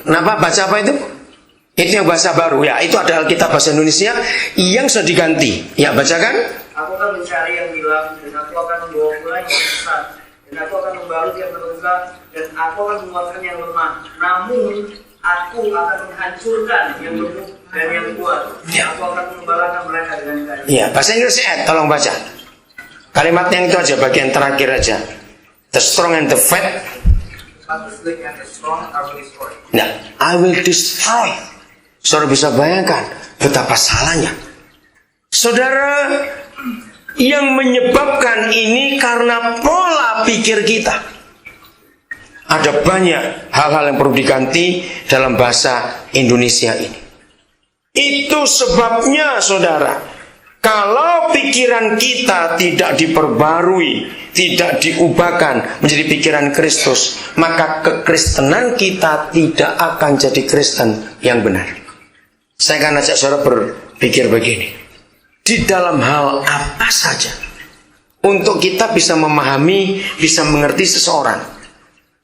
Kenapa baca apa itu? Itu yang bahasa baru ya. Itu ada Alkitab bahasa Indonesia yang sudah diganti. Ya, bacakan. Aku akan mencari yang hilang, dan aku akan membawa pulang yang sesat, dan aku akan membalut yang terluka, dan aku akan menguatkan yang lemah. Namun aku akan menghancurkan yang lemah dan yang kuat. Ya. Aku akan mengembalakan mereka dengan kayu. Ya, bahasa Inggrisnya tolong baca. Kalimat yang itu aja, bagian terakhir aja. The strong and the fat. But the slick and the strong are destroyed. Nah, I will destroy. Saudara bisa bayangkan betapa salahnya. Saudara, yang menyebabkan ini karena pola pikir kita. Ada banyak hal-hal yang perlu diganti dalam bahasa Indonesia ini. Itu sebabnya, saudara, kalau pikiran kita tidak diperbarui, tidak diubahkan menjadi pikiran Kristus, maka kekristenan kita tidak akan jadi Kristen yang benar. Saya akan ajak saudara berpikir begini. Di dalam hal apa saja, untuk kita bisa memahami, bisa mengerti seseorang,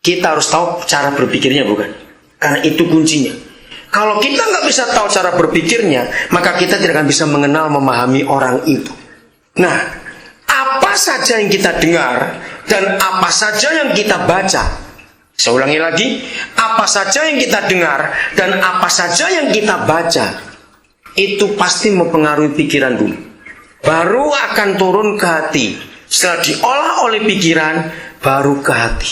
kita harus tahu cara berpikirnya, bukan? Karena itu kuncinya. Kalau kita nggak bisa tahu cara berpikirnya, maka kita tidak akan bisa mengenal, memahami orang itu. Nah, apa saja yang kita dengar dan apa saja yang kita baca, saya ulangi lagi, apa saja yang kita dengar dan apa saja yang kita baca, itu pasti mempengaruhi pikiran dulu. Baru akan turun ke hati. Setelah diolah oleh pikiran, baru ke hati.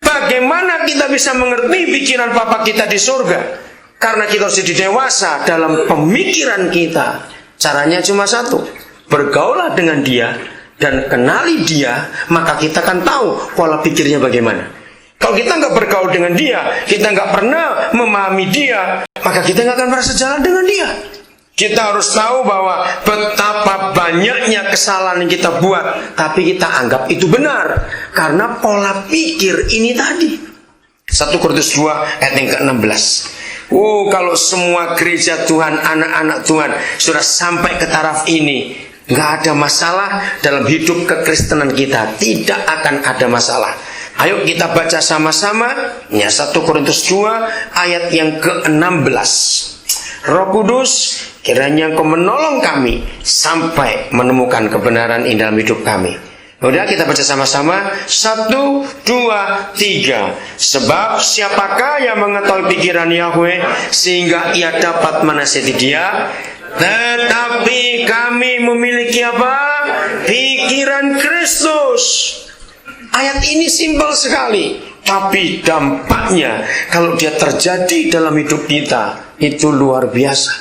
Bagaimana kita bisa mengerti pikiran Bapa kita di surga? Karena kita harus jadi dewasa dalam pemikiran kita. Caranya cuma satu. Bergaulah dengan dia dan kenali dia, maka kita akan tahu pola pikirnya bagaimana. Kalau kita nggak bergaul dengan dia, kita nggak pernah memahami dia, maka kita nggak akan merasa jalan dengan dia. Kita harus tahu bahwa betapa banyaknya kesalahan yang kita buat, tapi kita anggap itu benar karena pola pikir ini tadi. 1 Korintus 2 ayat yang ke-16. Kalau semua gereja Tuhan, anak-anak Tuhan sudah sampai ke taraf ini, nggak ada masalah dalam hidup kekristenan kita, tidak akan ada masalah. Ayo kita baca sama-sama ya, 1 Korintus 2 ayat yang ke-16. Roh Kudus, kiranya Engkau menolong kami sampai menemukan kebenaran ini dalam hidup kami. Udah, kita baca sama-sama. 1, 2, 3. Sebab siapakah yang mengetahui pikiran Yahweh sehingga ia dapat menasihati dia? Tetapi kami memiliki apa? Pikiran Kristus. Ayat ini simpel sekali, tapi dampaknya kalau dia terjadi dalam hidup kita itu luar biasa.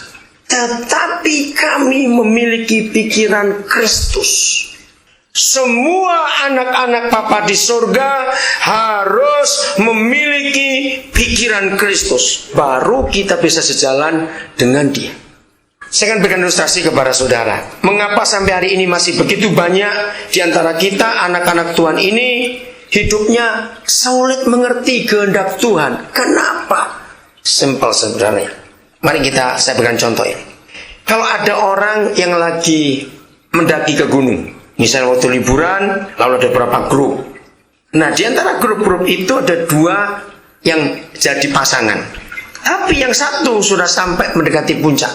Tetapi kami memiliki pikiran Kristus. Semua anak-anak Bapa di surga harus memiliki pikiran Kristus. Baru kita bisa sejalan dengan dia. Saya akan berikan ilustrasi kepada saudara. Mengapa sampai hari ini masih begitu banyak di antara kita anak-anak Tuhan ini hidupnya sulit mengerti kehendak Tuhan? Kenapa? Simpel sebenarnya. Mari saya berikan contoh ini. Kalau ada orang yang lagi mendaki ke gunung, misalnya waktu liburan, lalu ada beberapa grup. Nah, di antara grup-grup itu ada 2 yang jadi pasangan. Tapi yang satu sudah sampai mendekati puncak.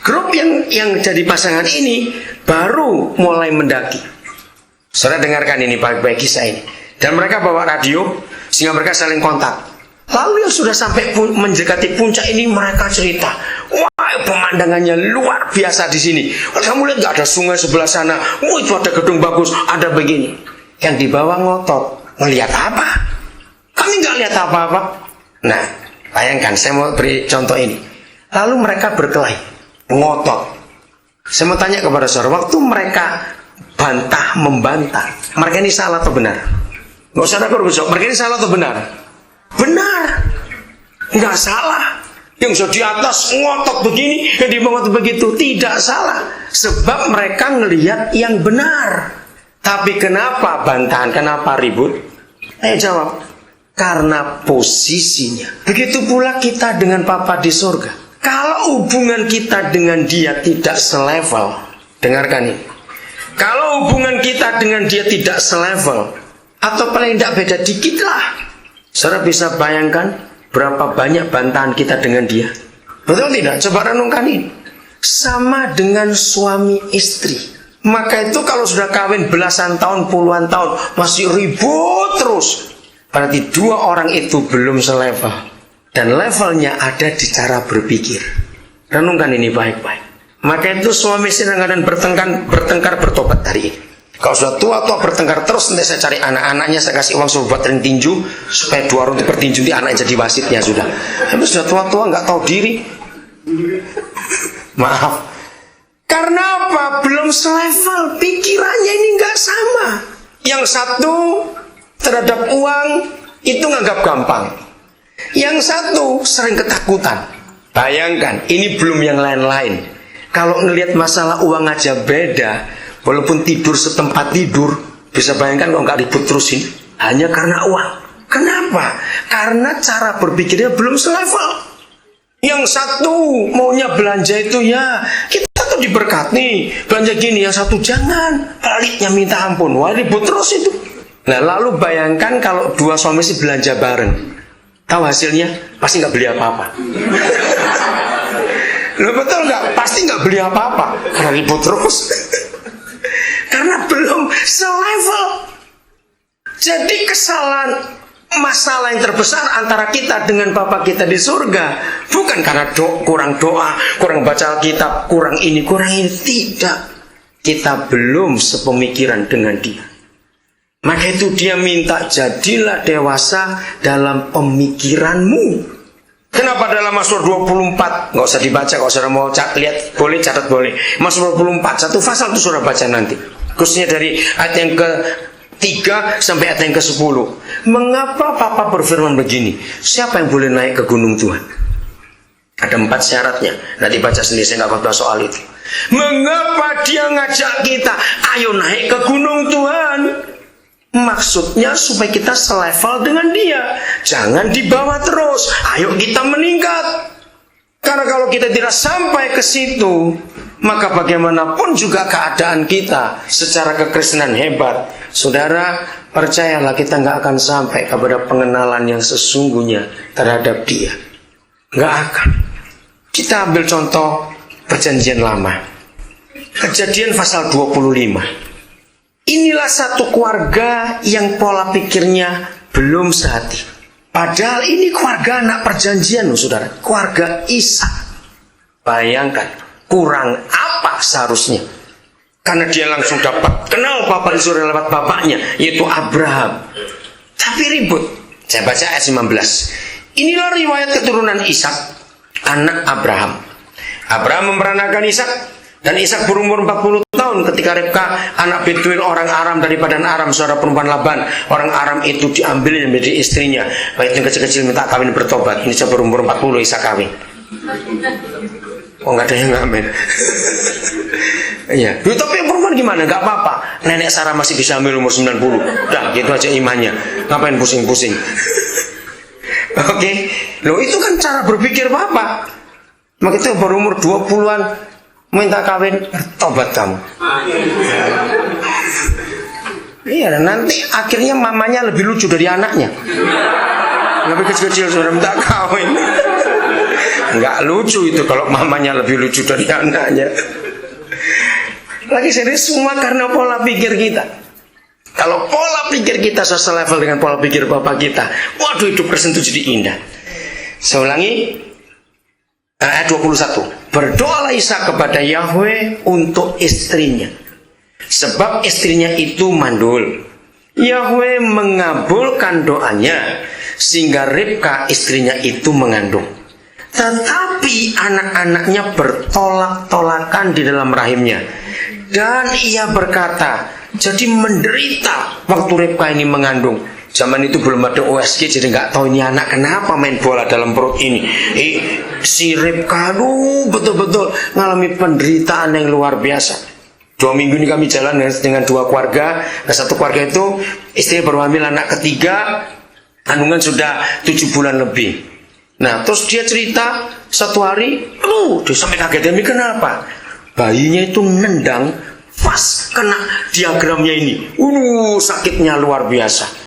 Grup yang jadi pasangan ini baru mulai mendaki. Saudara dengarkan ini baik-baik kisah ini. Dan mereka bawa radio sehingga mereka saling kontak. Lalu yang sudah sampai mendekati puncak ini mereka cerita, wah pemandangannya luar biasa di sini. Kamu lihat nggak ada sungai sebelah sana? Wah itu ada gedung bagus, ada begini. Yang di bawah ngotot, ngelihat apa? Kami nggak lihat apa-apa. Nah, bayangkan saya mau beri contoh ini. Lalu mereka berkelahi, ngotot. Saya mau tanya kepada saudara, waktu mereka membantah, mereka ini salah atau benar? Nggak usah ragu, mereka ini salah atau benar? Benar, nggak salah. Yang sudah di atas ngotot begini, yang di bawah begitu, tidak salah. Sebab mereka ngelihat yang benar. Tapi kenapa bantahan? Kenapa ribut? Ayo jawab. Karena posisinya. Begitu pula kita dengan Bapa di surga. Kalau hubungan kita dengan dia tidak selevel, dengarkan ini. Kalau hubungan kita dengan dia tidak selevel, atau paling tidak beda dikit lah, saudara bisa bayangkan berapa banyak bantahan kita dengan dia? Betul tidak? Coba renungkan ini. Sama dengan suami istri. Maka itu kalau sudah kawin belasan tahun, puluhan tahun, masih ribut terus, berarti dua orang itu belum selevel. Dan levelnya ada di cara berpikir. Renungkan ini baik-baik. Maka itu suami istri kadang bertengkar bertobat hari ini. Kalau sudah tua-tua bertengkar terus, nanti saya cari anak-anaknya, saya kasih uang buat ring tinju, supaya 2 orang itu bertinju, nanti anaknya jadi wasitnya sudah. Tapi sudah tua-tua nggak tahu diri. Maaf. Karena apa? Belum selevel, pikirannya ini nggak sama. Yang satu terhadap uang itu nganggap gampang. Yang satu sering ketakutan. Bayangkan, ini belum yang lain-lain. Kalau ngelihat masalah uang aja beda, walaupun tidur setempat tidur, bisa bayangkan kalau nggak ribut terusin, hanya karena uang. Kenapa? Karena cara berpikirnya belum selevel. Yang satu maunya belanja itu ya kita tuh diberkati, belanja gini. Yang satu jangan, pelit,nya minta ampun. Wah, ribut terus itu. Nah, lalu bayangkan kalau dua suami istri belanja bareng, tahu hasilnya? Pasti nggak beli apa-apa. Loh, betul nggak? Pasti nggak beli apa-apa karena ribut terus. Karena belum selevel. Jadi masalah yang terbesar antara kita dengan Bapa kita di surga bukan karena kurang doa, kurang baca Alkitab, kurang ini, tidak. Kita belum sepemikiran dengan dia. Maka itu dia minta, jadilah dewasa dalam pemikiranmu. Kenapa dalam Mazmur 24? Nggak usah dibaca, kalau saudara mau lihat, boleh catat boleh. Mazmur 24, satu pasal itu saudara baca nanti. Khususnya dari ayat yang ke-3 sampai ayat yang ke-10. Mengapa Papa berfirman begini? Siapa yang boleh naik ke gunung Tuhan? Ada 4 syaratnya. Nanti baca sendiri, saya nggak bahas soal itu. Mengapa dia ngajak kita, ayo naik ke gunung Tuhan? Maksudnya supaya kita selevel dengan dia. Jangan dibawa terus. Ayo kita meningkat. Karena kalau kita tidak sampai ke situ, maka bagaimanapun juga keadaan kita secara kekristenan hebat, saudara, percayalah kita nggak akan sampai kepada pengenalan yang sesungguhnya terhadap dia. Nggak akan. Kita ambil contoh Perjanjian Lama. Kejadian pasal 25. Inilah satu keluarga yang pola pikirnya belum sehati. Padahal ini keluarga anak perjanjian loh, saudara. Keluarga Ishak. Bayangkan, kurang apa seharusnya? Karena dia langsung dapat kenal Bapa di surga lewat bapaknya, yaitu Abraham. Tapi ribut. Saya baca ayat 19. Inilah riwayat keturunan Ishak, anak Abraham. Abraham memperanakan Ishak, dan Ishak berumur 40 tahun ketika Ribka, anak Betuel orang Aram dari Padan Aram, saudara perempuan Laban, orang Aram itu diambil menjadi istrinya. Baik yang kecil-kecil minta kawin bertobat. Ini saya berumur 40, Ishak kawin. Oh, nggak ada yang ngamen. Iya. Tapi yang perempuan gimana? Nggak apa-apa. Nenek Sarah masih bisa ambil umur 90. Udah, gitu aja imannya. Ngapain pusing-pusing? Oke. Loh, itu kan cara berpikir Bapak. Maka itu berumur 20-an minta kawin, tobat kamu. Iya, nanti akhirnya mamanya lebih lucu dari anaknya. Lebih kecil-kecil sudah minta kawin. Enggak lucu itu kalau mamanya lebih lucu dari anaknya. Lagi serius, semua karena pola pikir kita. Kalau pola pikir kita selevel dengan pola pikir Bapak kita, waduh, hidup Kristen itu jadi indah. Saya ulangi, ayat 21. Berdoalah Ishak kepada Yahweh untuk istrinya, sebab istrinya itu mandul. Yahweh mengabulkan doanya, sehingga Ribka istrinya itu mengandung. Tetapi anak-anaknya bertolak-tolakan di dalam rahimnya. Dan ia berkata, jadi menderita waktu Ribka ini mengandung. Zaman itu belum ada USG, jadi nggak tahu ini anak kenapa main bola dalam perut ini. Si Ribka betul-betul ngalami penderitaan yang luar biasa. 2 minggu ini kami jalan dengan 2 keluarga. Nah, satu keluarga itu istri baru hamil anak ketiga, kandungan sudah 7 bulan lebih. Nah, terus dia cerita satu hari, dia sampai kaget. Demi kenapa? Bayinya itu nendang pas kena diagramnya ini. Sakitnya luar biasa.